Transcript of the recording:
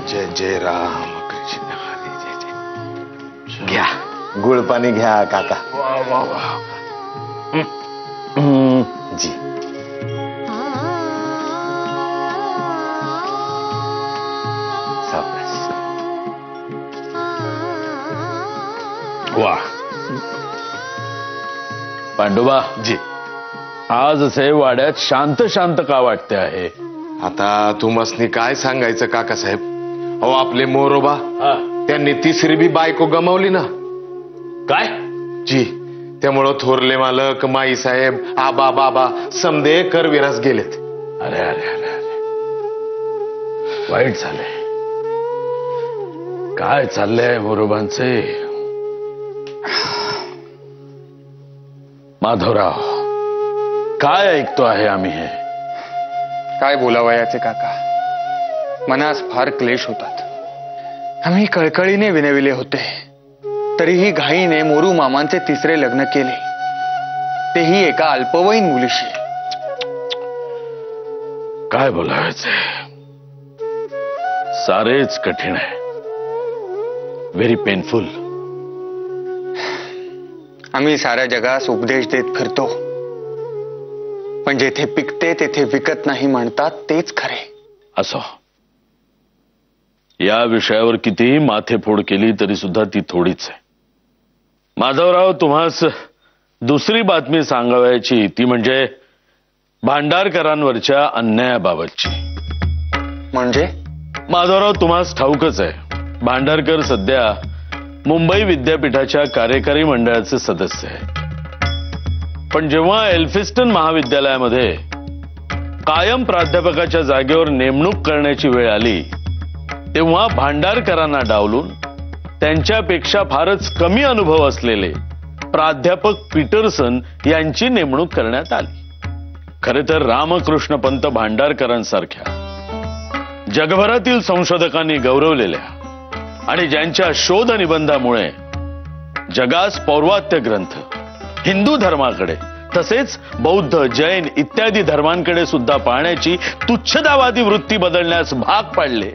जय जय राम कृष्ण हरी जय जय। घ्या गुळ पाणी घ्या काका। वा वा वा। जी वा पांडुबा जी आज असे वाड्यात शांत शांत का वाटते आहे? आता तुम्हासनी काय सांगायचं काकासाहेब, अहो आपले मोरोबा त्यांनी तिसरी बी बायको गमावली ना। काय? जी त्यामुळं थोरले मालक माई साहेब आबा बाबा समदे करविरास गेलेत। अरे अरे अरे अरे वाईट झालंय। काय चाललंय मोरोबांचे? माधवराव काय ऐकतो आहे आम्ही हे? काय बोलावयाचे काका, मनास फार क्लेश होतात। आम्ही कळकळीने विनविले होते, तरीही घाईने मोरू मामांचे तिसरे लग्न केले, तेही एका अल्पवयीन मुलीशी। काय बोलायचे? सारेच कठीण आहे, व्हेरी पेनफुल। आम्ही साऱ्या जगास उपदेश देत फिरतो, पण जेथे पिकते तेथे विकत नाही म्हणतात तेच खरे। असो, या विषयावर कितीही माथेफोड केली तरी सुद्धा ती थोडीच आहे। माधवराव तुम्हास दुसरी बातमी सांगावयाची, ती म्हणजे भांडारकरांवरच्या अन्यायाबाबतची। म्हणजे? माधवराव तुम्हास ठाऊकच आहे, भांडारकर सध्या मुंबई विद्यापीठाच्या कार्यकारी मंडळाचे सदस्य आहे। पण जेव्हा एल्फिस्टन महाविद्यालयामध्ये कायम प्राध्यापकाच्या जागेवर नेमणूक करण्याची वेळ आली, तेव्हा भांडारकरांना डावलून त्यांच्यापेक्षा फारच कमी अनुभव असलेले प्राध्यापक पीटरसन यांची नेमणूक करण्यात आली। खरे तर रामकृष्ण पंत भांडारकरांसारख्या जगभरातील संशोधकांनी गौरवलेल्या आणि ज्यांच्या शोध निबंधामुळे जगास पौर्वात्य ग्रंथ, हिंदू धर्माकडे तसेच बौद्ध जैन इत्यादी धर्मांकडे सुद्धा पाहण्याची तुच्छतावादी वृत्ती बदलण्यास भाग पाडले,